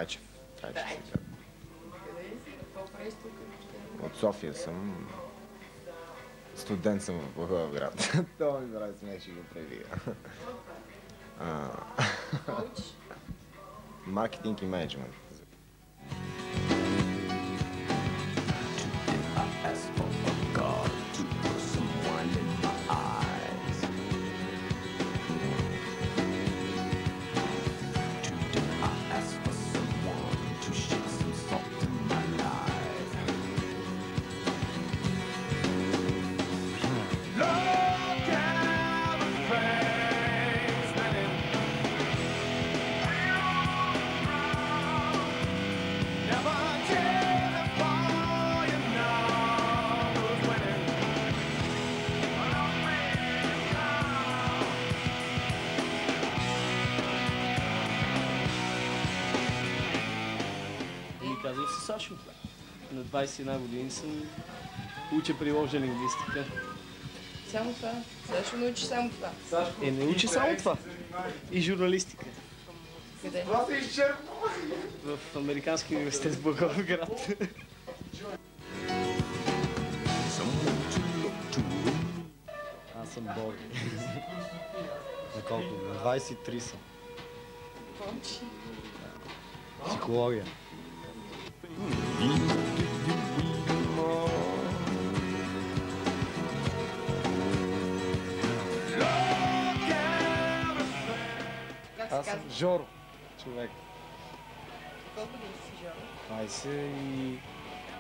Трайчев. Трайчев се казва. Къде си? Какво правиш тук? От София съм. Студент съм в Благоевград. Това ми прави смех, ще го превия. Коуч? Маркетинг и менеджмент. Казвам се Сашо. На 21 години съм уча приложена лингвистика. Само това? Сашо научи само това? Не учи само това. И журналистика. Къде? В Американския университет в Благоевград. Аз съм Боги. На колко? На 23 съм. Какво учи? Психология. Аз съм Жоро, човек. Колко години си, Жоро?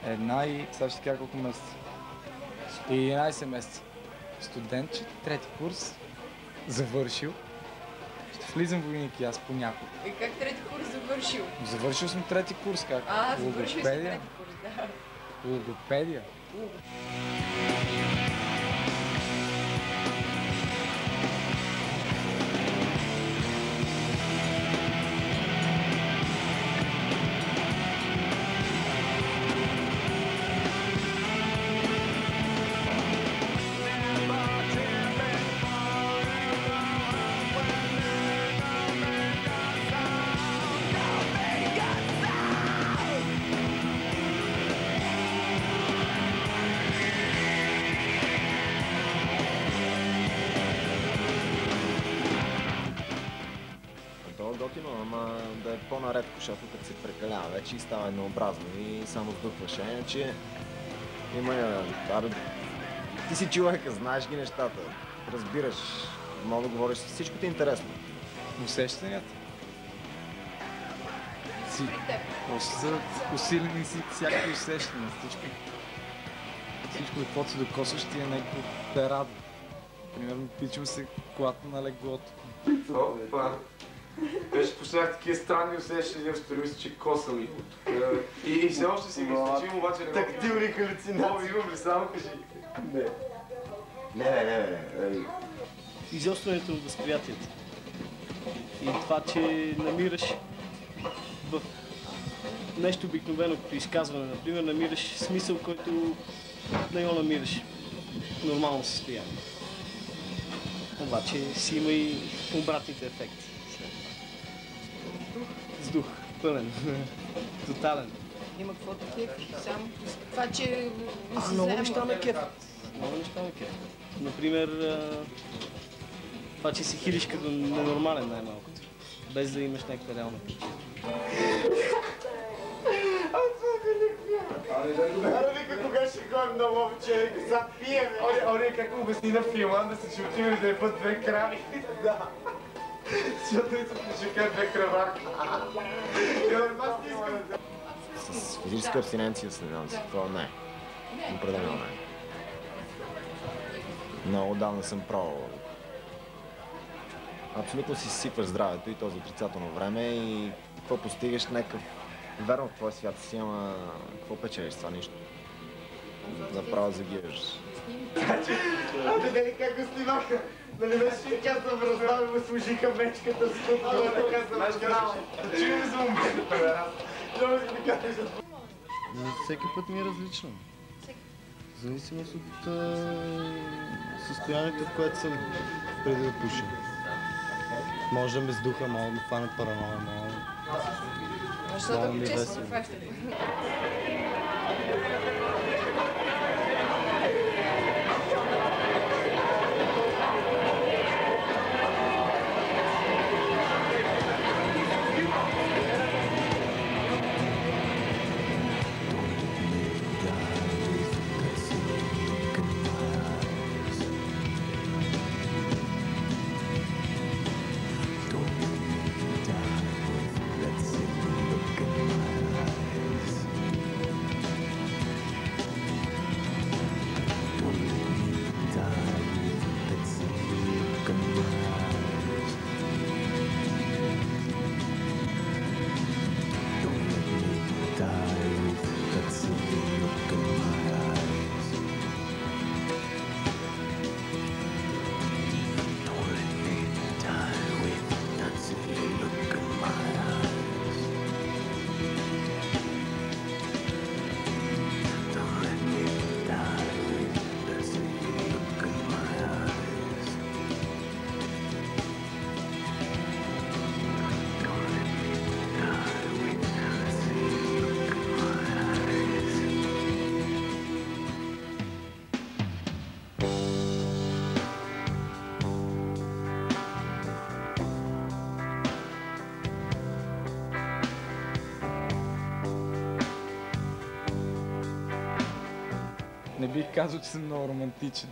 21 и сега ще кажа колко месеца. 11 месеца. Студентче, трети курс, завършил. Ще влизам в войник и аз понякога. И как трети курс завършил? Завършил съм трети курс, как? Завършил си трети курс, да. Логопедия. Готино, ама да е по-наредко, защото като се прекалява вече и става еднообразно и само сдухваш. Иначе има... Ти си човека, знаеш ги нещата, разбираш, мога да говориш, всичко ти е интересно. Усещанията. При теб. Просто са усилени си всякакви усещания, всичко каквото се докосваш ти е някакво да радва. Примерно пичам се колата на леглото. Беше последних такива странни усещания, стори се, че косали. И все още си мисля, че им обаче не го... Тактилни халюцинации. Имам ли? Само кажи. Не. Изострянето на възприятията. И това, че намираш в нещо обикновено като изказване, например, намираш смисъл, който не го намираш в нормално състояние. Обаче си има и обратните ефекти. Сдух, пълен, тотален. Има какво да кефи, само това, че... Много неща ме кефят. Много неща ме кефят. Например, това, че си хилиш като ненормален най-малкото, без да имаш някаква реална причина. Аре, вика, кога ще ходим на момче, сега пием. Оре, как обясни на филма, да се отиваме да ебат две крави. Да. Защото и се ще кажа две краварки. С физическа абстиненция следвам се, това не. Определено не. Много отдавна съм пробвал. Абсолютно си сипваш здравето и то за отрицателно време и какво постигаш някакъв... Верно, в твоя свят си, ама какво печелиш това нищо? Направо загиваш. Дали как го снимаха? Нали беше казвам, раздаваме му служиха мечката с това, така съм разграл. Чуем за момента, певера. Много си ми кажеш. Всеки път ми е различно. В зависимост от състоянието, в което съм преди да пуша. Може да ме сдуха, може да ме хване параноя, Защото Да, ми често весело. се хваща. Не бих казал, че съм много романтичен.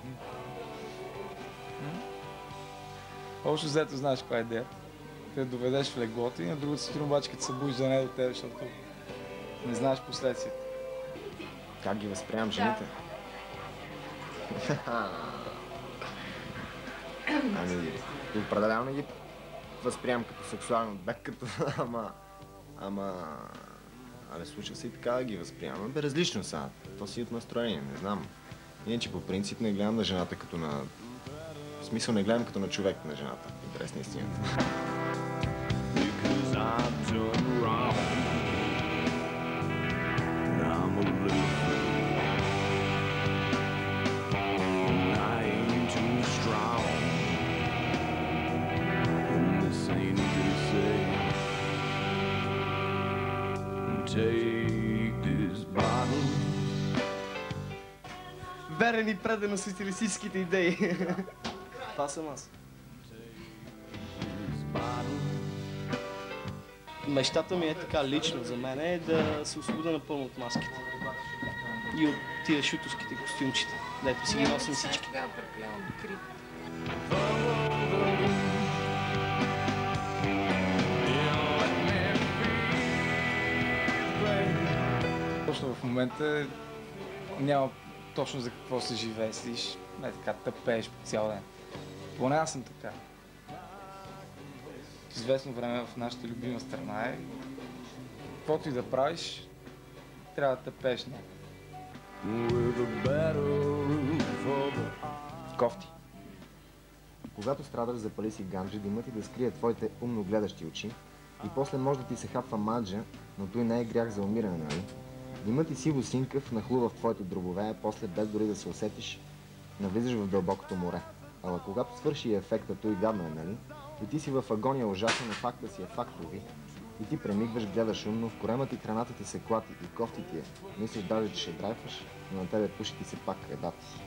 Общо взето знаеш каква е идеята. Те доведеш в леглото и на другата сутрин обаче като се будиш да не е до тебе, защото не знаеш последствията. Как ги възприемам жените? Ами, определено не ги възприемам като сексуален обект, като Абе, случва се и така да ги възприемам. Бе, различно са. То си от настроение, не знам. Иначе по принцип не гледам на жената като на... В смисъл не гледам като на човек на жената. Интерес на истината. Верен и предан на социалистическите идеи. Това съм аз. Мечтата ми е така лично за мен е да се освобода напълно от маските. И от тия шутовските костюмчета, дето си ги носим всички. Тогава прекалено докрит. Точно в момента няма точно за какво се живее, седиш, не така тъпееш по цял ден. Поне аз съм така. В известно време в нашата любима страна е, каквото и да правиш, трябва да тъпееш някак. Кофти. Когато страдаш, запали си ганджи, димът и да скрие твоите умно гледащи очи и после може да ти се хапва маджа, но той не е грях за умиране, нали? Димът ти сиво синкав нахлува в твоите дробове, а после без дори да се усетиш, навлизаш в дълбокото море. Ала когато свърши ефекта, той гадно е, нали? И ти си в агония ужасен, но факта си е фактови. И ти премигваш, гледаш умно, в корема ти храната ти се клати и кофти ти е. Мислиш даже, че ще драйфаш, но на тебе пуши ти се пак едата си.